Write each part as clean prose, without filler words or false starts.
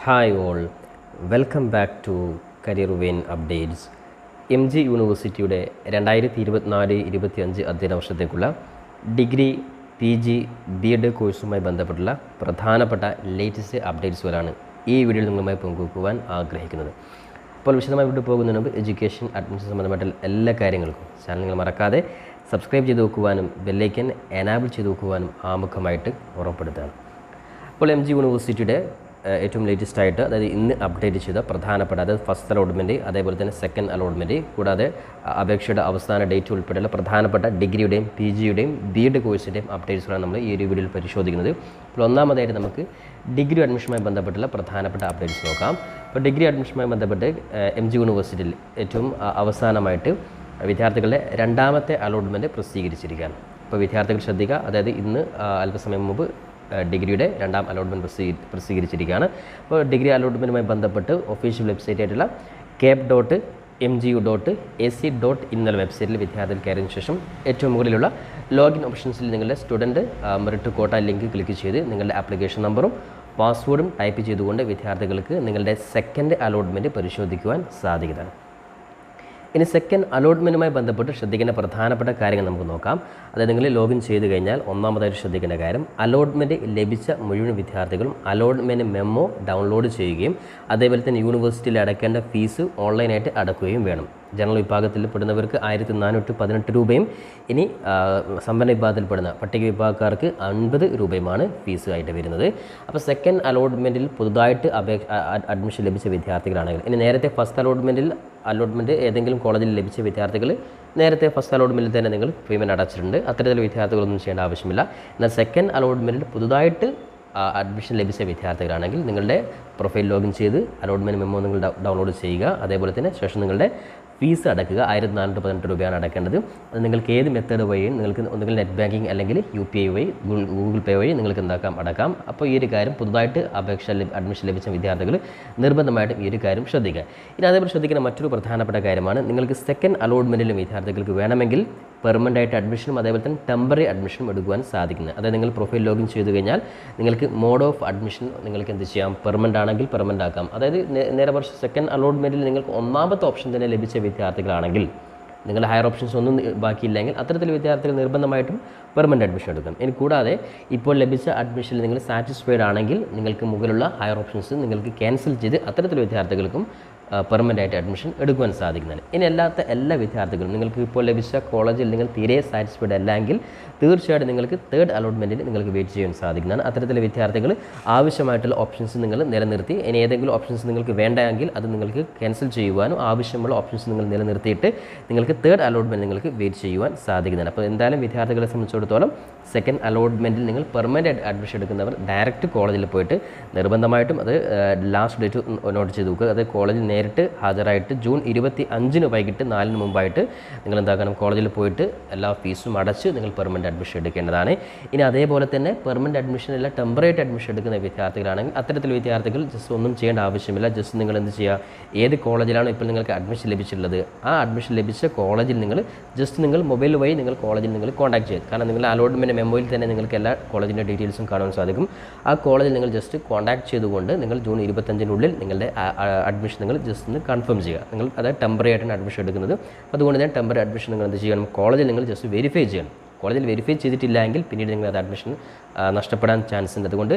Hi all, welcome back to Career Win Updates. MG യൂണിവേഴ്സിറ്റിയുടെ 2024-25 അധ്യയന വർഷത്തേക്കുള്ള ഡിഗ്രി PG BEd കോഴ്സുമായി ബന്ധപ്പെട്ടുള്ള പ്രധാനപ്പെട്ട ലേറ്റസ്റ്റ് അപ്ഡേറ്റ്സുകളാണ് ഈ വീഡിയോയിൽ നിങ്ങളുമായി പങ്കുവെക്കുവാൻ ആഗ്രഹിക്കുന്നത്. അപ്പോൾ വിശദമായി വിട്ടു പോകുന്നതിന് മുമ്പ് എഡ്യൂക്കേഷൻ അഡ്മിഷൻ സംബന്ധമായിട്ടുള്ള എല്ലാ കാര്യങ്ങൾക്കും ചാനൽ നിങ്ങൾ മറക്കാതെ സബ്സ്ക്രൈബ് ചെയ്ത് വെക്കുവാനും ബെല്ലൈക്കൻ എനാബിൾ ചെയ്ത് വെക്കുവാനും ആമുഖമായിട്ട് ഉറപ്പെടുത്തുകയാണ്. അപ്പോൾ MG യൂണിവേഴ്സിറ്റിയുടെ ഏറ്റവും ലേറ്റസ്റ്റ് ആയിട്ട് അതായത് ഇന്ന് അപ്ഡേറ്റ് ചെയ്ത പ്രധാനപ്പെട്ട അതായത് ഫസ്റ്റ് അലോട്ട്മെൻറ്റ് അതേപോലെ തന്നെ സെക്കൻഡ് അലോട്ട്മെൻറ്റ് കൂടാതെ അപേക്ഷയുടെ അവസാന ഡേറ്റ് ഉൾപ്പെടെയുള്ള പ്രധാനപ്പെട്ട ഡിഗ്രിയുടെയും PGയുടെയും BEd കോഴ്സിൻ്റെയും അപ്ഡേറ്റ്സുകളാണ് നമ്മൾ ഈ ഒരു വീഡിയോയിൽ പരിശോധിക്കുന്നത്. അപ്പോൾ ഒന്നാമതായിട്ട് നമുക്ക് ഡിഗ്രി അഡ്മിഷനുമായി ബന്ധപ്പെട്ടുള്ള പ്രധാനപ്പെട്ട അപ്ഡേറ്റ്സ് നോക്കാം. അപ്പോൾ ഡിഗ്രി അഡ്മിഷനുമായി ബന്ധപ്പെട്ട് MG യൂണിവേഴ്സിറ്റിയിൽ ഏറ്റവും അവസാനമായിട്ട് വിദ്യാർത്ഥികളുടെ രണ്ടാമത്തെ അലോട്ട്മെൻറ്റ് പ്രസിദ്ധീകരിച്ചിരിക്കുകയാണ്. അപ്പോൾ വിദ്യാർത്ഥികൾ ശ്രദ്ധിക്കുക, അതായത് ഇന്ന് അല്പസമയം മുമ്പ് ഡിഗ്രിയുടെ രണ്ടാം അലോട്ട്മെൻറ്റ് പ്രസിദ്ധീകരിച്ചിരിക്കുകയാണ്. അപ്പോൾ ഡിഗ്രി അലോട്ട്മെൻറ്റുമായി ബന്ധപ്പെട്ട് ഒഫീഷ്യൽ വെബ്സൈറ്റ് ആയിട്ടുള്ള cap.mgu.ac.in എന്നുള്ള വെബ്സൈറ്റിൽ വിദ്യാർത്ഥികൾ കയറിയതിനു ശേഷം ഏറ്റവും മുകളിലുള്ള ലോഗിൻ ഓപ്ഷൻസിൽ നിങ്ങളുടെ സ്റ്റുഡൻറ്റ് മെറിറ്റ് കോട്ട ലിങ്ക് ക്ലിക്ക് ചെയ്ത് നിങ്ങളുടെ ആപ്ലിക്കേഷൻ നമ്പറും പാസ്വേഡും ടൈപ്പ് ചെയ്തുകൊണ്ട് വിദ്യാർത്ഥികൾക്ക് നിങ്ങളുടെ സെക്കൻഡ് അലോട്ട്മെൻറ്റ് പരിശോധിക്കുവാൻ സാധിക്കുന്നതാണ്. ഇനി സെക്കൻഡ് അലോട്ട്മെൻറ്റുമായി ബന്ധപ്പെട്ട് ശ്രദ്ധിക്കേണ്ട പ്രധാനപ്പെട്ട കാര്യങ്ങൾ നമുക്ക് നോക്കാം. അതായത് നിങ്ങൾ ലോഗിൻ ചെയ്ത് കഴിഞ്ഞാൽ ഒന്നാമതായിട്ട് ശ്രദ്ധിക്കേണ്ട കാര്യം അലോട്ട്മെൻറ്റ് ലഭിച്ച മുഴുവൻ വിദ്യാർത്ഥികളും അലോട്ട്മെൻറ്റ് മെമ്മോ ഡൗൺലോഡ് ചെയ്യുകയും അതേപോലെ തന്നെ യൂണിവേഴ്സിറ്റിയിൽ അടയ്ക്കേണ്ട ഫീസ് ഓൺലൈനായിട്ട് അടക്കുകയും വേണം. ജനറൽ വിഭാഗത്തിൽ പെടുന്നവർക്ക് 1418 രൂപയും ഇനി സമ്പന്ന വിഭാഗത്തിൽപ്പെടുന്ന പട്ടിക വിഭാഗക്കാർക്ക് 50 രൂപയുമാണ് ഫീസ് ആയിട്ട് വരുന്നത്. അപ്പോൾ സെക്കൻഡ് അലോട്ട്മെൻറ്റിൽ പുതുതായിട്ട് അഡ്മിഷൻ ലഭിച്ച വിദ്യാർത്ഥികളാണെങ്കിൽ ഇനി നേരത്തെ ഫസ്റ്റ് അലോട്ട്മെൻറ്റ് ഏതെങ്കിലും കോളേജിൽ ലഭിച്ച വിദ്യാർത്ഥികൾ നേരത്തെ ഫസ്റ്റ് അലോട്ട്മെൻറ്റിൽ തന്നെ നിങ്ങൾ പേയ്മെൻറ്റ് അടച്ചിട്ടുണ്ട്. അത്തരത്തിൽ വിദ്യാർത്ഥികളൊന്നും ചെയ്യേണ്ട ആവശ്യമില്ല. എന്നാൽ സെക്കൻഡ് അലോട്ട്മെൻറ്റിൽ പുതുതായിട്ട് അഡ്മിഷൻ ലഭിച്ച വിദ്യാർത്ഥികളാണെങ്കിൽ നിങ്ങളുടെ പ്രൊഫൈൽ ലോഗിൻ ചെയ്ത് അലോട്ട്മെൻറ്റ് മെമ്മോ നിങ്ങൾ ഡൗൺലോഡ് ചെയ്യുക. അതേപോലെ തന്നെ ശേഷം നിങ്ങളുടെ ഫീസ് അടക്കുക. 1418 രൂപയാണ് അടയ്ക്കേണ്ടത്. അത് നിങ്ങൾക്ക് ഏത് മെത്തേഡ് വഴിയും നിങ്ങൾക്ക് ഒന്നുകിൽ നെറ്റ് ബാങ്കിങ് അല്ലെങ്കിൽ UPI വഴി ഗൂഗിൾ പേ വഴി നിങ്ങൾക്ക് അടക്കാം. അപ്പോൾ ഈ ഒരു കാര്യം പുതുതായിട്ട് അഡ്മിഷൻ ലഭിച്ച വിദ്യാർത്ഥികൾ നിർബന്ധമായിട്ടും ഈ ഒരു കാര്യം ശ്രദ്ധിക്കുക. ഇനി അതേപോലെ ശ്രദ്ധിക്കുന്ന മറ്റൊരു പ്രധാനപ്പെട്ട കാര്യമാണ് നിങ്ങൾക്ക് സെക്കൻഡ് അലോട്ട്മെൻറ്റിലും വിദ്യാർത്ഥികൾക്ക് വേണമെങ്കിൽ പെർമനൻ്റ് ആയിട്ട് അഡ്മിഷനും അതേപോലെ തന്നെ ടെമ്പററി അഡ്മിഷനും എടുക്കുവാൻ സാധിക്കുന്നത്. അതായത് നിങ്ങൾ പ്രൊഫൈൽ ലോഗിൻ ചെയ്ത് കഴിഞ്ഞാൽ നിങ്ങൾക്ക് മോഡ് ഓഫ് അഡ്മിഷൻ നിങ്ങൾക്ക് എന്ത് ചെയ്യാം, പെർമനൻ്റ് ആണെങ്കിൽ പെർമനൻ്റ് ആക്കാം. അതായത് നേരെ മറിച്ച് സെക്കൻഡ് അലോട്ട്മെൻറ്റിൽ നിങ്ങൾക്ക് ഒന്നാമത്തെ ഓപ്ഷൻ തന്നെ ലഭിച്ച വിദ്യാർത്ഥികളാണെങ്കിൽ നിങ്ങളുടെ ഹയർ ഓപ്ഷൻസ് ഒന്നും ബാക്കിയില്ലെങ്കിൽ അത്തരത്തിൽ വിദ്യാർത്ഥികൾ നിർബന്ധമായിട്ടും പെർമനൻ്റ് അഡ്മിഷൻ എടുക്കും. ഇനി കൂടാതെ ഇപ്പോൾ ലഭിച്ച അഡ്മിഷനിൽ നിങ്ങൾ സാറ്റിസ്ഫൈഡ് ആണെങ്കിൽ നിങ്ങൾക്ക് മുകളിലുള്ള ഹയർ ഓപ്ഷൻസ് നിങ്ങൾക്ക് ക്യാൻസൽ ചെയ്ത് അത്തരത്തിൽ വിദ്യാർത്ഥികൾക്കും പെർമനൻ്റ് ആയിട്ട് അഡ്മിഷൻ എടുക്കുവാൻ സാധിക്കുന്നതാണ്. ഇനി അല്ലാത്ത എല്ലാ വിദ്യാർത്ഥികളും നിങ്ങൾക്ക് ഇപ്പോൾ ലഭിച്ച കോളേജിൽ നിങ്ങൾ തീരെ സാറ്റിസ്ഫൈഡ് അല്ലെങ്കിൽ തീർച്ചയായിട്ടും നിങ്ങൾക്ക് തേർഡ് അലോട്ട്മെൻറ്റിന് നിങ്ങൾക്ക് വെയിറ്റ് ചെയ്യാൻ സാധിക്കുന്നതാണ്. അത്തരത്തിലെ വിദ്യാർത്ഥികൾ ആവശ്യമായിട്ടുള്ള ഓപ്ഷൻസ് നിങ്ങൾ നിലനിർത്തി ഇനി ഏതെങ്കിലും ഓപ്ഷൻസ് നിങ്ങൾക്ക് വേണ്ടെങ്കിൽ അത് നിങ്ങൾക്ക് ക്യാൻസൽ ചെയ്യുവാനും ആവശ്യമുള്ള ഓപ്ഷൻസ് നിങ്ങൾ നിലനിർത്തിയിട്ട് നിങ്ങൾക്ക് തേർഡ് അലോട്ട്മെൻറ്റ് നിങ്ങൾക്ക് വെയിറ്റ് ചെയ്യുവാൻ സാധിക്കുന്നതാണ്. അപ്പോൾ എന്തായാലും വിദ്യാർത്ഥികളെ സംബന്ധിച്ചിടത്തോളം സെക്കൻഡ് അലോട്ട്മെൻറ്റിൽ നിങ്ങൾ പെർമനൻ്റ് അഡ്മിഷൻ എടുക്കുന്നവർ ഡയറക്റ്റ് കോളേജിൽ പോയിട്ട് നിർബന്ധമായിട്ടും അത് ലാസ്റ്റ് ഡേറ്റ് നോട്ട് ചെയ്ത് നോക്കുക. അത് കോളേജിൽ നേരിട്ട് ഹാജരായിട്ട് ജൂൺ 25 വൈകിട്ട് 4 മുമ്പായിട്ട് നിങ്ങൾ എന്താക്കണം, കോളേജിൽ പോയിട്ട് എല്ലാ ഫീസും അടച്ച് നിങ്ങൾ പെർമനൻ്റ് അഡ്മിഷൻ എടുക്കേണ്ടതാണ്. ഇനി അതേപോലെ തന്നെ പെർമനൻ്റ് അഡ്മിഷൻ അല്ല ടെമ്പററി അഡ്മിഷൻ എടുക്കുന്ന വിദ്യാർത്ഥികളാണെങ്കിൽ അത്തരത്തിൽ വിദ്യാർത്ഥികൾ ജസ്റ്റ് ഒന്നും ചെയ്യേണ്ട ആവശ്യമില്ല. ജസ്റ്റ് നിങ്ങൾ എന്ത് ചെയ്യുക, ഏത് കോളേജിലാണോ ഇപ്പോൾ നിങ്ങൾക്ക് അഡ്മിഷൻ ലഭിച്ചിട്ടുള്ളത് ആ അഡ്മിഷൻ ലഭിച്ച കോളേജിൽ നിങ്ങൾ ജസ്റ്റ് നിങ്ങൾ മൊബൈൽ വഴി നിങ്ങൾ കോളേജിൽ നിങ്ങൾ കോൺടാക്ട് ചെയ്യും. കാരണം നിങ്ങളുടെ അലോട്ട്മെൻറ്റ് മെമ്മോയിൽ തന്നെ നിങ്ങൾക്ക് എല്ലാ കോളേജിൻ്റെ ഡീറ്റെയിൽസും കാണാൻ സാധിക്കും. ആ കോളേജിൽ നിങ്ങൾ ജസ്റ്റ് കോൺടാക്ട് ചെയ്തുകൊണ്ട് നിങ്ങൾ ജൂൺ 25 നിങ്ങളുടെ അഡ്മിഷൻ നിങ്ങൾ ജസ്റ്റ് ഒന്ന് കൺഫേം ചെയ്യുക. നിങ്ങൾ അതായത് ടെമ്പററി ആയിട്ടാണ് അഡ്മിഷൻ എടുക്കുന്നത്. അതുകൊണ്ട് തന്നെ ടെമ്പററി അഡ്മിഷൻ നിങ്ങൾ എന്ത് ചെയ്യണം, കോളേജിൽ നിങ്ങൾ ജസ്റ്റ് വെരിഫൈ ചെയ്യണം. കോളേജിൽ വെരിഫൈ ചെയ്തിട്ടില്ല എങ്കിൽ പിന്നീട് നിങ്ങൾ അത് അഡ്മിഷൻ നഷ്ടപ്പെടാൻ ചാൻസ് ഉണ്ട്. അതുകൊണ്ട്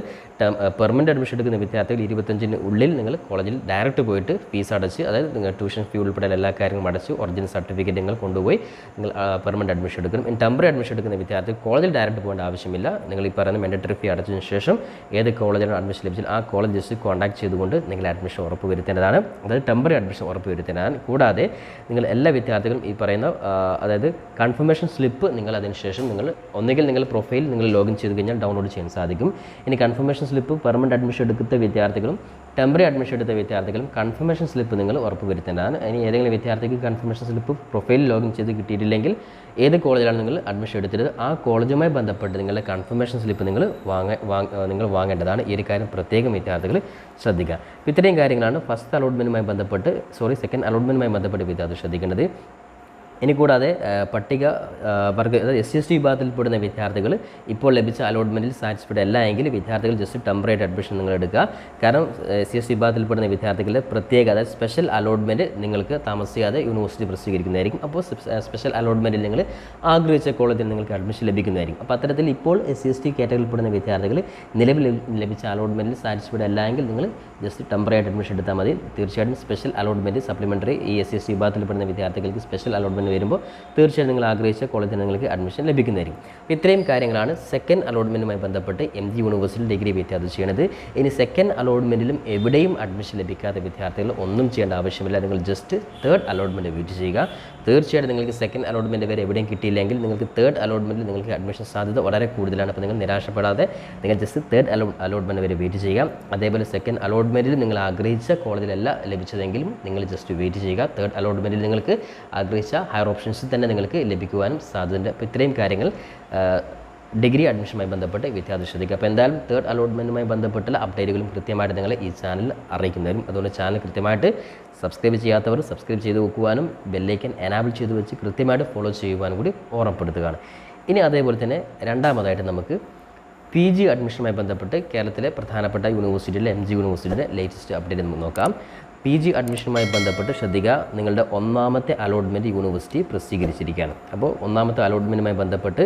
പെർമനൻ്റ് അഡ്മിഷൻ എടുക്കുന്ന വിദ്യാർത്ഥികൾ 25 നിങ്ങൾ കോളേജിൽ ഡയറക്റ്റ് പോയിട്ട് ഫീസ് അടച്ച് അതായത് നിങ്ങൾ ട്യൂഷൻ ഫീ ഉൾപ്പെടെ എല്ലാ കാര്യങ്ങളും അടച്ച് ഒറിജിനൽ സർട്ടിഫിക്കറ്റ് നിങ്ങൾ കൊണ്ടുപോയി നിങ്ങൾ പെർമനൻ്റ് അഡ്മിഷൻ എടുക്കണം. ഇനി ടെമ്പററി അഡ്മിഷൻ എടുക്കുന്ന വിദ്യാർത്ഥികൾ കോളേജിൽ ഡയറക്റ്റ് പോകേണ്ട ആവശ്യമില്ല. നിങ്ങൾ ഈ പറയുന്ന മാൻഡേറ്ററി ഫീ അടച്ചതിന് ശേഷം ഏത് കോളേജിലാണ് അഡ്മിഷൻ ലഭിച്ചാൽ ആ കോളേജ് ജസ്റ്റ് കോൺടാക്ട് ചെയ്തുകൊണ്ട് നിങ്ങൾ അഡ്മിഷൻ ഉറപ്പ് വരുത്തേണ്ടതാണ്. അതായത് ടെമ്പററി അഡ്മിഷൻ ഉറപ്പ് വരുത്തേണ്ടതാണ്. കൂടാതെ നിങ്ങൾ എല്ലാ വിദ്യാർത്ഥികളും ഈ പറയുന്ന അതായത് കൺഫർമേഷൻ സ്ലിപ്പ് നിങ്ങൾ അതിന് ശേഷം നിങ്ങൾ ഒന്നുകിൽ നിങ്ങൾ പ്രൊഫൈൽ നിങ്ങൾ ലോഗിൻ ചെയ്ത് കഴിഞ്ഞാൽ ഡൗൺലോഡ് ചെയ്യാൻ സാധിക്കും. ഇനി കൺഫർമേഷൻ സ്ലിപ്പ് പെർമനൻ്റ് അഡ്മിഷൻ എടുത്ത വിദ്യാർത്ഥികളും ടെമ്പററി അഡ്മിഷൻ എടുത്ത വിദ്യാർത്ഥികളും കൺഫർമേഷൻ സ്ലിപ്പ് നിങ്ങൾ ഉറപ്പ് വരുത്തേണ്ടതാണ്. ഇനി ഏതെങ്കിലും വിദ്യാർത്ഥിക്ക് കൺഫർമേഷൻ സ്ലിപ്പ് പ്രൊഫൈൽ ലോഗിൻ ചെയ്ത് കിട്ടിയിട്ടില്ലെങ്കിൽ ഏത് കോളേജിലാണ് നിങ്ങൾ അഡ്മിഷൻ എടുത്തത് ആ കോളേജുമായി ബന്ധപ്പെട്ട് നിങ്ങളുടെ കൺഫർമേഷൻ സ്ലിപ്പ് നിങ്ങൾ വാങ്ങേണ്ടതാണ്. ഈ ഒരു കാര്യം പ്രത്യേകം വിദ്യാർത്ഥികൾ ശ്രദ്ധിക്കുക. ഇത്രയും കാര്യങ്ങളാണ് സെക്കൻഡ് അലോട്ട്മെൻറ്റുമായി ബന്ധപ്പെട്ട് വിദ്യാർത്ഥികൾ ശ്രദ്ധിക്കേണ്ടത്. ഇനി കൂടാതെ പട്ടിക വർഗ SC/ST വിഭാഗത്തിൽപ്പെടുന്ന വിദ്യാർത്ഥികൾ ഇപ്പോൾ ലഭിച്ച അലോട്ട്മെൻറ്റിൽ സാറ്റിസ്ഫൈഡ് അല്ല എങ്കിൽ വിദ്യാർത്ഥികൾ ജസ്റ്റ് ടെമ്പററി അഡ്മിഷൻ നിങ്ങൾ എടുക്കുക. കാരണം SC/ST വിഭാഗത്തിൽപ്പെടുന്ന വിദ്യാർത്ഥികളുടെ പ്രത്യേക അതായത് സ്പെഷ്യൽ അലോട്ട്മെൻറ്റ് നിങ്ങൾക്ക് താമസിയാതെ യൂണിവേഴ്സിറ്റി പ്രസിദ്ധീകരിക്കുന്നതായിരിക്കും. അപ്പോൾ സ്പെഷ്യൽ അലോട്ട്മെൻറ്റിൽ നിങ്ങൾ ആഗ്രഹിച്ച കോളേജിൽ നിങ്ങൾക്ക് അഡ്മിഷൻ ലഭിക്കുന്നതായിരിക്കും. അപ്പോൾ അത്തരത്തിൽ ഇപ്പോൾ SC/ST കാറ്റഗറിയിൽപ്പെടുന്ന വിദ്യാർത്ഥികൾ നിലവിൽ ലഭിച്ച അലോട്ട്മെൻറ്റിൽ സാറ്റിസ്ഫൈഡ് അല്ല എങ്കിൽ നിങ്ങൾ ജസ്റ്റ് ടെമ്പററി ആയിട്ട് അഡ്മിഷൻ എടുത്താൽ മതി. തീർച്ചയായിട്ടും സ്പെഷ്യൽ അലോട്ട്മെൻറ്റ് സപ്ലിമെൻ്ററി ഈ SC/ST വിഭാഗത്തിൽപ്പെടുന്ന വിദ്യാർത്ഥികൾക്ക് സ്പെഷ്യൽ അലോട്ട്മെൻറ്റ് വരുമ്പോൾ തീർച്ചയായും നിങ്ങൾ ആഗ്രഹിച്ച കോളേജിൽ നിങ്ങൾക്ക് അഡ്മിഷൻ ലഭിക്കുന്നതായിരിക്കും. അപ്പോൾ ഇത്രയും കാര്യങ്ങളാണ് സെക്കൻഡ് അലോട്ട്മെൻറ്റുമായി ബന്ധപ്പെട്ട് MG യൂണിവേഴ്സിറ്റിയിൽ ഡിഗ്രി വിദ്യാർത്ഥി ചെയ്യണത്. ഇനി സെക്കൻഡ് അലോട്ട്മെൻറ്റിലും എവിടെയും അഡ്മിഷൻ ലഭിക്കാത്ത വിദ്യാർത്ഥികൾ ഒന്നും ചെയ്യേണ്ട ആവശ്യമില്ല. നിങ്ങൾ ജസ്റ്റ് തേർഡ് അലോട്ട്മെൻറ്റ് വെയിറ്റ് ചെയ്യുക. തീർച്ചയായിട്ടും നിങ്ങൾക്ക് സെക്കൻഡ് അലോട്ട്മെൻറ്റ് വരെ എവിടെയും കിട്ടിയില്ലെങ്കിൽ നിങ്ങൾക്ക് തേർഡ് അലോട്ട്മെൻറ്റിൽ നിങ്ങൾക്ക് അഡ്മിഷൻ സാധ്യത വളരെ കൂടുതലാണ്. അപ്പോൾ നിങ്ങൾ നിരാശപ്പെടാതെ നിങ്ങൾ ജസ്റ്റ് തേർഡ് അലോട്ട്മെൻറ്റ് വരെ വെയിറ്റ് ചെയ്യുക. അതേപോലെ സെക്കൻഡ് അലോട്ട്മെൻറ്റിൽ നിങ്ങൾ ആഗ്രഹിച്ച കോളേജിലല്ല ലഭിച്ചതെങ്കിലും നിങ്ങൾ ജസ്റ്റ് വെയിറ്റ് ചെയ്യുക. തേർഡ് അലോട്ട്മെൻറ്റിൽ നിങ്ങൾക്ക് ആഗ്രഹിച്ച ഹയർ ഓപ്ഷൻസിൽ തന്നെ നിങ്ങൾക്ക് ലഭിക്കുവാനും സാധ്യതയുണ്ട്. അപ്പോൾ ഇത്രയും കാര്യങ്ങൾ ഡിഗ്രി അഡ്മിഷനുമായി ബന്ധപ്പെട്ട് വിദ്യാർത്ഥി ശ്രദ്ധിക്കുക. അപ്പോൾ എന്തായാലും തേർഡ് അലോട്ട്മെൻറ്റുമായി ബന്ധപ്പെട്ടുള്ള അപ്ഡേറ്റുകളും കൃത്യമായിട്ട് നിങ്ങൾ ഈ ചാനലിൽ അറിയിക്കുന്നതായിരിക്കും. അതുകൊണ്ട് ചാനൽ കൃത്യമായിട്ട് സബ്സ്ക്രൈബ് ചെയ്യാത്തവർ സബ്സ്ക്രൈബ് ചെയ്ത് വെക്കുവാനും ബെല്ലൈക്കൻ എനാബിൾ ചെയ്ത് വെച്ച് കൃത്യമായിട്ട് ഫോളോ ചെയ്യുവാനും കൂടി ഓർമ്മപ്പെടുത്തുകയാണ്. ഇനി അതേപോലെ തന്നെ രണ്ടാമതായിട്ട് നമുക്ക് PG അഡ്മിഷനുമായി ബന്ധപ്പെട്ട് കേരളത്തിലെ പ്രധാനപ്പെട്ട യൂണിവേഴ്സിറ്റിയിലെ MG യൂണിവേഴ്സിറ്റിയുടെ ലേറ്റസ്റ്റ് അപ്ഡേറ്റ് നമുക്ക് നോക്കാം. PG അഡ്മിഷനുമായി ബന്ധപ്പെട്ട് ശ്രദ്ധിക്കുക, നിങ്ങളുടെ ഒന്നാമത്തെ അലോട്ട്മെൻറ്റ് യൂണിവേഴ്സിറ്റി പ്രസിദ്ധീകരിച്ചിരിക്കുകയാണ്. അപ്പോൾ ഒന്നാമത്തെ അലോട്ട്മെൻറ്റുമായി ബന്ധപ്പെട്ട്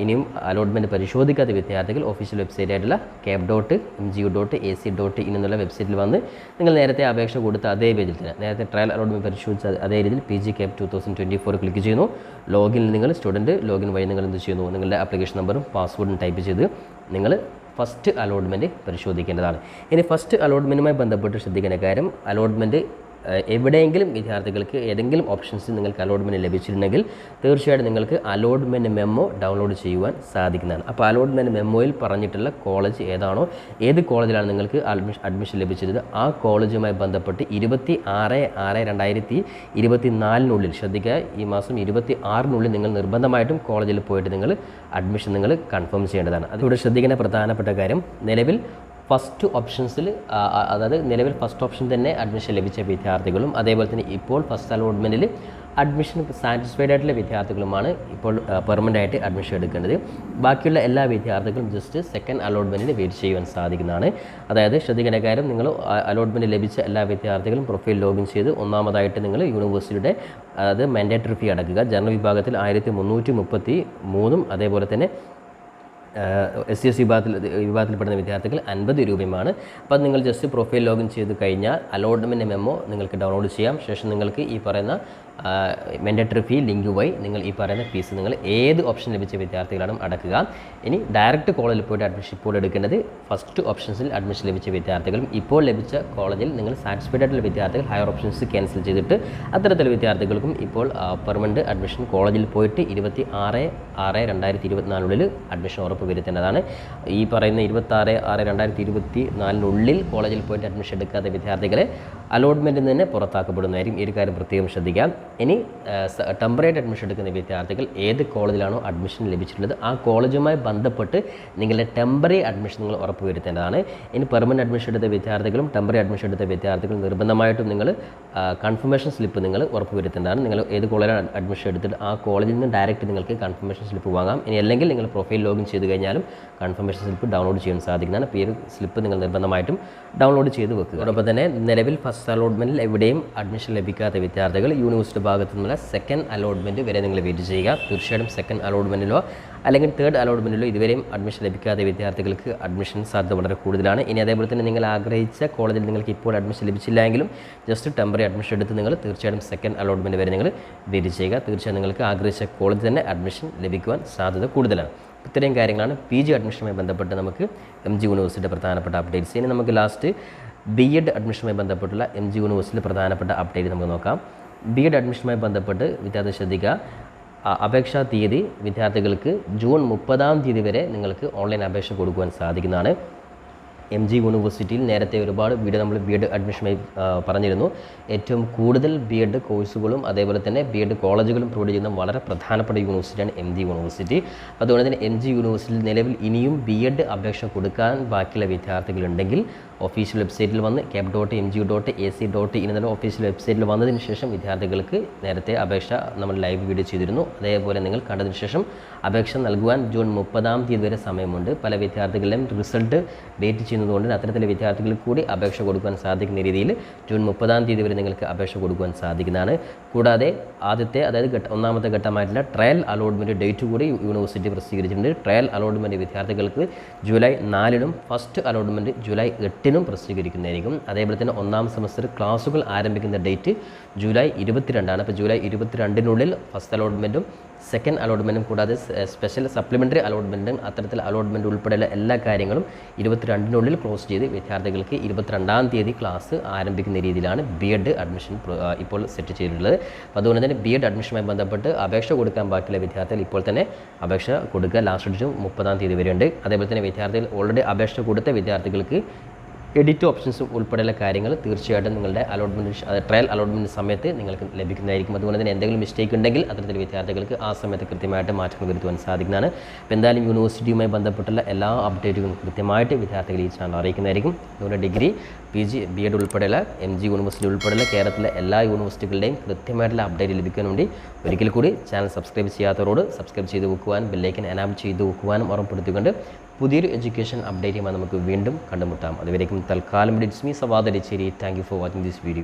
ഇനിയും അലോട്ട്മെൻറ്റ് പരിശോധിക്കാത്ത വിദ്യാർത്ഥികൾ ഒഫീഷ്യൽ വെബ്സൈറ്റ് ആയിട്ടുള്ള cap.mgu.ac.in എന്നുള്ള വെബ്സൈറ്റിൽ വന്ന് നിങ്ങൾ നേരത്തെ അപേക്ഷ കൊടുത്ത അതേ പേജിൽ തന്നെ നേരത്തെ ട്രയൽ അലോട്ട്മെൻറ്റ് പരിശോധിച്ച അതേ രീതിയിൽ PG CAP 2024 ക്ലിക്ക് ചെയ്യുന്നു. ലോഗിൻ നിങ്ങൾ സ്റ്റുഡൻറ്റ് ലോഗിൻ വഴി നിങ്ങൾ എന്ത് ചെയ്യുന്നു, നിങ്ങളുടെ ആപ്ലിക്കേഷൻ നമ്പറും പാസ്വേഡും ടൈപ്പ് ചെയ്ത് നിങ്ങൾ ഫസ്റ്റ് അലോട്ട്മെൻറ്റ് പരിശോധിക്കേണ്ടതാണ്. ഇനി ഫസ്റ്റ് അലോട്ട്മെൻറ്റുമായി ബന്ധപ്പെട്ട് ശ്രദ്ധിക്കേണ്ട കാര്യം, അലോട്ട്മെൻറ്റ് എവിടെയെങ്കിലും വിദ്യാർത്ഥികൾക്ക് ഏതെങ്കിലും ഓപ്ഷൻസ് നിങ്ങൾക്ക് അലോട്ട്മെൻറ്റ് ലഭിച്ചിട്ടുണ്ടെങ്കിൽ തീർച്ചയായിട്ടും നിങ്ങൾക്ക് അലോട്ട്മെൻറ്റ് മെമ്മോ ഡൗൺലോഡ് ചെയ്യുവാൻ സാധിക്കുന്നതാണ്. അപ്പോൾ അലോട്ട്മെൻറ്റ് മെമ്മോയിൽ പറഞ്ഞിട്ടുള്ള കോളേജ് ഏതാണോ, ഏത് കോളേജിലാണ് നിങ്ങൾക്ക് അഡ്മിഷൻ ലഭിച്ചത് ആ കോളേജുമായി ബന്ധപ്പെട്ട് 26/6/2024 ശ്രദ്ധിക്കുക, ഈ മാസം 26 നിങ്ങൾ നിർബന്ധമായിട്ടും കോളേജിൽ പോയിട്ട് നിങ്ങൾ അഡ്മിഷൻ നിങ്ങൾ കൺഫേം ചെയ്യേണ്ടതാണ്. അതിലൂടെ ശ്രദ്ധിക്കേണ്ട പ്രധാനപ്പെട്ട കാര്യം, നിലവിൽ ഫസ്റ്റ് ഓപ്ഷൻസിൽ അതായത് നിലവിൽ ഫസ്റ്റ് ഓപ്ഷൻ തന്നെ അഡ്മിഷൻ ലഭിച്ച വിദ്യാർത്ഥികളും അതേപോലെ തന്നെ ഇപ്പോൾ ഫസ്റ്റ് അലോട്ട്മെൻറ്റിൽ അഡ്മിഷൻ സാറ്റിസ്ഫൈഡ് ആയിട്ടുള്ള വിദ്യാർത്ഥികളുമാണ് ഇപ്പോൾ പെർമനൻ്റ് ആയിട്ട് അഡ്മിഷൻ എടുക്കേണ്ടത്. ബാക്കിയുള്ള എല്ലാ വിദ്യാർത്ഥികളും ജസ്റ്റ് സെക്കൻഡ് അലോട്ട്മെൻറ്റിന് വെയിറ്റ് ചെയ്യുവാൻ സാധിക്കുന്നതാണ്. അതായത് ശ്രദ്ധിക്കേണ്ട കാര്യം, നിങ്ങൾ അലോട്ട്മെൻറ്റ് ലഭിച്ച എല്ലാ വിദ്യാർത്ഥികളും പ്രൊഫൈൽ ലോഗിൻ ചെയ്ത് ഒന്നാമതായിട്ട് നിങ്ങൾ യൂണിവേഴ്സിറ്റിയുടെ അതായത് മാൻഡേറ്ററി ഫീ അടക്കുക. ജനറൽ വിഭാഗത്തിൽ 1333 അതേപോലെ തന്നെ SC/ST വിഭാഗത്തിൽപ്പെടുന്ന വിദ്യാർത്ഥികൾ 50 രൂപയുമാണ്. അപ്പോൾ നിങ്ങൾ ജസ്റ്റ് പ്രൊഫൈൽ ലോഗിൻ ചെയ്ത് കഴിഞ്ഞാൽ അലോട്ട്മെൻറ്റ് മെമ്മോ നിങ്ങൾക്ക് ഡൗൺലോഡ് ചെയ്യാം. ശേഷം നിങ്ങൾക്ക് ഈ പറയുന്ന മാൻഡേറ്ററി ഫീ ലിങ്ക് വഴി നിങ്ങൾ ഈ പറയുന്ന ഫീസ് നിങ്ങൾ ഏത് ഓപ്ഷൻ ലഭിച്ച വിദ്യാർത്ഥികളാണ് അടക്കുക. ഇനി ഡയറക്റ്റ് കോളേജിൽ പോയിട്ട് അഡ്മിഷൻ ഇപ്പോൾ എടുക്കേണ്ടത് ഫസ്റ്റ് ഓപ്ഷൻസിൽ അഡ്മിഷൻ ലഭിച്ച വിദ്യാർത്ഥികളും ഇപ്പോൾ ലഭിച്ച കോളേജിൽ നിങ്ങൾ സാറ്റിസ്ഫൈഡ് ആയിട്ടുള്ള വിദ്യാർത്ഥികൾ ഹയർ ഓപ്ഷൻസ് ക്യാൻസൽ ചെയ്തിട്ട് അത്തരത്തിലുള്ള വിദ്യാർത്ഥികൾക്കും ഇപ്പോൾ പെർമനൻറ്റ് അഡ്മിഷൻ കോളേജിൽ പോയിട്ട് 26/6/2024 അഡ്മിഷൻ ഉറപ്പ് വരുത്തേണ്ടതാണ്. ഈ പറയുന്ന 26/6/2024 കോളേജിൽ പോയിട്ട് അഡ്മിഷൻ എടുക്കാത്ത വിദ്യാർത്ഥികളെ അലോട്ട്മെൻറ്റിൽ നിന്ന് പുറത്താക്കപ്പെടുന്നതായിരിക്കും. ഈ ഒരു കാര്യം പ്രത്യേകം ശ്രദ്ധിക്കാം. ഇനി ടെമ്പററി അഡ്മിഷൻ എടുക്കുന്ന വിദ്യാർത്ഥികൾ ഏത് കോളേജിലാണോ അഡ്മിഷൻ ലഭിച്ചിട്ടുള്ളത് ആ കോളേജുമായി ബന്ധപ്പെട്ട് നിങ്ങളുടെ ടെമ്പററി അഡ്മിഷൻ നിങ്ങൾ ഉറപ്പ് വരുത്തേണ്ടതാണ്. ഇനി പെർമനൻറ്റ് അഡ്മിഷൻ എടുത്ത വിദ്യാർത്ഥികളും ടെമ്പററി അഡ്മിഷൻ എടുത്ത വിദ്യാർത്ഥികളും നിർബന്ധമായിട്ടും നിങ്ങൾ കൺഫർമേഷൻ സ്ലിപ്പ് നിങ്ങൾ ഉറപ്പ് വരുത്തേണ്ടതാണ്. നിങ്ങൾ ഏത് കോളേജിലാണ് അഡ്മിഷൻ എടുത്തിട്ട് ആ കോളേജിൽ നിന്ന് ഡയറക്റ്റ് നിങ്ങൾക്ക് കൺഫർമേഷൻ സ്ലിപ്പ് വാങ്ങാം. ഇനി അല്ലെങ്കിൽ നിങ്ങൾ പ്രൊഫൈൽ ലോഗിൻ ചെയ്ത് കഴിഞ്ഞാലും കൺഫർമേഷൻ സ്ലിപ്പ് ഡൗൺലോഡ് ചെയ്യാൻ സാധിക്കുന്നതാണ്. അപ്പോൾ ഈ ഒരു സ്ലിപ്പ് നിങ്ങൾ നിർബന്ധമായിട്ടും ഡൗൺലോഡ് ചെയ്ത് വെക്കുക. അതോടൊപ്പം തന്നെ നിലവിൽ ഫസ്റ്റ് അലോട്ട്മെൻറ്റിൽ എവിടെയും അഡ്മിഷൻ ലഭിക്കാത്ത വിദ്യാർത്ഥികൾ യൂണിവേഴ്സിറ്റി ഭാഗത്തു നിന്നുള്ള സെക്കൻഡ് അലോട്ട്മെൻറ്റ് വരെ നിങ്ങൾ വെയിറ്റ് ചെയ്യുക. തീർച്ചയായിട്ടും സെക്കൻഡ് അലോട്ട്മെൻറ്റിലോ അല്ലെങ്കിൽ തേർഡ് അലോട്ട്മെൻറ്റിലോ ഇതുവരെയും അഡ്മിഷൻ ലഭിക്കാത്ത വിദ്യാർത്ഥികൾക്ക് അഡ്മിഷൻ സാധ്യത വളരെ കൂടുതലാണ്. ഇനി അതേപോലെ തന്നെ നിങ്ങൾ ആഗ്രഹിച്ച കോളേജിൽ നിങ്ങൾക്ക് ഇപ്പോൾ അഡ്മിഷൻ ലഭിച്ചില്ലെങ്കിലും ജസ്റ്റ് ടെമ്പററി അഡ്മിഷൻ എടുത്ത് നിങ്ങൾ തീർച്ചയായിട്ടും സെക്കൻഡ് അലോട്ട്മെൻറ്റ് വരെ നിങ്ങൾ വെയിറ്റ് ചെയ്യുക. തീർച്ചയായും നിങ്ങൾക്ക് ആഗ്രഹിച്ച കോളേജിൽ തന്നെ അഡ്മിഷൻ ലഭിക്കുവാൻ സാധ്യത കൂടുതലാണ്. ഇത്രയും കാര്യങ്ങളാണ് PG അഡ്മിഷനുമായി ബന്ധപ്പെട്ട് നമുക്ക് MG യൂണിവേഴ്സിറ്റിയുടെ പ്രധാനപ്പെട്ട അപ്ഡേറ്റ്സ്. ഇനി നമുക്ക് ലാസ്റ്റ് B.Ed അഡ്മിഷനുമായി ബന്ധപ്പെട്ടുള്ള MG യൂണിവേഴ്സിറ്റിയുടെ പ്രധാനപ്പെട്ട അപ്ഡേറ്റ് നമുക്ക് നോക്കാം. B.Ed അഡ്മിഷനുമായി ബന്ധപ്പെട്ട് വിദ്യാർത്ഥി ശ്രദ്ധിക്കുക, അപേക്ഷാ തീയതി വിദ്യാർത്ഥികൾക്ക് ജൂൺ 30 വരെ നിങ്ങൾക്ക് ഓൺലൈൻ അപേക്ഷ കൊടുക്കുവാൻ സാധിക്കുന്നതാണ്. MG യൂണിവേഴ്സിറ്റിയിൽ നേരത്തെ ഒരുപാട് നമ്മൾ B.Ed അഡ്മിഷനായി പറഞ്ഞിരുന്നു. ഏറ്റവും കൂടുതൽ B.Ed കോഴ്സുകളും അതേപോലെ തന്നെ B.Ed കോളേജുകളും പ്രൊവൈഡ് ചെയ്യുന്ന വളരെ പ്രധാനപ്പെട്ട യൂണിവേഴ്സിറ്റിയാണ് MG യൂണിവേഴ്സിറ്റി. അതുകൊണ്ട് തന്നെ MG യൂണിവേഴ്സിറ്റിയിൽ നിലവിൽ ഇനിയും B.Ed അപേക്ഷ കൊടുക്കാൻ ബാക്കിയുള്ള വിദ്യാർത്ഥികളുണ്ടെങ്കിൽ ഒഫീഷ്യൽ വെബ്സൈറ്റിൽ വന്ന് cap.mgu.ac.in എന്നുള്ള ഒഫീഷ്യൽ വെബ്സൈറ്റിൽ വന്നതിന് ശേഷം വിദ്യാർത്ഥികൾക്ക് നേരത്തെ അപേക്ഷ നമ്മൾ ലൈവ് വീഡിയോ ചെയ്തിരുന്നു. അതേപോലെ നിങ്ങൾ കണ്ടതിന് ശേഷം അപേക്ഷ നൽകുവാൻ ജൂൺ 30 വരെ സമയമുണ്ട്. പല വിദ്യാർത്ഥികളുടെയും റിസൾട്ട് വെയിറ്റ് ചെയ്യുന്നതുകൊണ്ട് അത്തരത്തിലെ വിദ്യാർത്ഥികൾക്ക് കൂടി അപേക്ഷ കൊടുക്കാൻ സാധിക്കുന്ന രീതിയിൽ ജൂൺ 30 വരെ നിങ്ങൾക്ക് അപേക്ഷ കൊടുക്കുവാൻ സാധിക്കുന്നതാണ്. കൂടാതെ അതായത് ഒന്നാമത്തെ ഘട്ടമായിട്ടുള്ള ട്രയൽ അലോട്ട്മെൻറ്റ് ഡേറ്റ് കൂടി യൂണിവേഴ്സിറ്റി പ്രസിദ്ധീകരിച്ചിട്ടുണ്ട്. ട്രയൽ അലോട്ട്മെൻറ്റ് വിദ്യാർത്ഥികൾക്ക് ജൂലൈ 4 ഫസ്റ്റ് അലോട്ട്മെൻറ്റ് ജൂലൈ 8 പ്രസിദ്ധീകരിക്കുന്നതായിരിക്കും. അതേപോലെ തന്നെ ഒന്നാം സെമസ്റ്റർ ക്ലാസുകൾ ആരംഭിക്കുന്ന ഡേറ്റ് ജൂലൈ 22 അപ്പോൾ ജൂലൈ 22 ഫസ്റ്റ് അലോട്ട്മെൻറ്റും സെക്കൻഡ് അലോട്ട്മെൻറ്റും കൂടാതെ സ്പെഷ്യൽ സപ്ലിമെൻ്ററി അലോട്ട്മെൻറ്റും അത്തരത്തിൽ അലോട്ട്മെൻറ്റ് ഉൾപ്പെടെയുള്ള എല്ലാ കാര്യങ്ങളും 22 ക്ലോസ് ചെയ്ത് വിദ്യാർത്ഥികൾക്ക് 22 ക്ലാസ് ആരംഭിക്കുന്ന രീതിയിലാണ് B.Ed അഡ്മിഷൻ ഇപ്പോൾ സെറ്റ് ചെയ്തിട്ടുള്ളത്. അപ്പോൾ അതുകൊണ്ട് തന്നെ B.Ed അഡ്മിഷനുമായി ബന്ധപ്പെട്ട് അപേക്ഷ കൊടുക്കാൻ ബാക്കിയുള്ള വിദ്യാർത്ഥികൾ ഇപ്പോൾ തന്നെ അപേക്ഷ കൊടുക്കുക. ലാസ്റ്റ് ഡേറ്റ് 30 വരെയുണ്ട്. അതേപോലെ തന്നെ വിദ്യാർത്ഥികൾ ഓൾറെഡി അപേക്ഷ കൊടുത്ത വിദ്യാർത്ഥികൾക്ക് എഡിറ്റ് ഓപ്ഷൻസും ഉൾപ്പെടെയുള്ള കാര്യങ്ങൾ തീർച്ചയായിട്ടും നിങ്ങളുടെ ട്രയൽ അലോട്ട്മെൻറ്റ് സമയത്ത് നിങ്ങൾക്ക് ലഭിക്കുന്നതായിരിക്കും. അതുകൊണ്ട് തന്നെ എന്തെങ്കിലും മിസ്റ്റേക്ക് ഉണ്ടെങ്കിൽ അത്തരത്തിൽ വിദ്യാർത്ഥികൾക്ക് ആ സമയത്ത് കൃത്യമായിട്ട് മാറ്റങ്ങൾ വരുത്തുവാൻ സാധിക്കുന്നതാണ്. അപ്പോൾ എന്തായാലും യൂണിവേഴ്സിറ്റിയുമായി ബന്ധപ്പെട്ടുള്ള എല്ലാ അപ്ഡേറ്റുകളും കൃത്യമായിട്ട് വിദ്യാർത്ഥികൾ ഈ ചാനൽ അറിയിക്കുന്നതായിരിക്കും. അതുകൊണ്ട് ഡിഗ്രി PG B.Ed ഉൾപ്പെടെയുള്ള MG യൂണിവേഴ്സിറ്റി ഉൾപ്പെടെയുള്ള കേരളത്തിലെ എല്ലാ യൂണിവേഴ്സിറ്റികളുടെയും കൃത്യമായിട്ടുള്ള അപ്ഡേറ്റ് ലഭിക്കാൻ വേണ്ടി ഒരിക്കൽ കൂടി ചാനൽ സബ്സ്ക്രൈബ് ചെയ്യാത്തവരോട് സബ്സ്ക്രൈബ് ചെയ്ത് വെക്കുവാനും ബെല്ലൈക്കൻ എനാബിൾ ചെയ്ത് വെക്കുവാനും ഉറപ്പെടുത്തിക്കൊണ്ട് പുതിയൊരു എഡ്യൂക്കേഷൻ അപ്ഡേറ്റുമായി നമുക്ക് വീണ്ടും കണ്ടുമുട്ടാം. അതുവരേക്കും തൽക്കാലം it's me Savad Alicheri. Thank you for watching this video.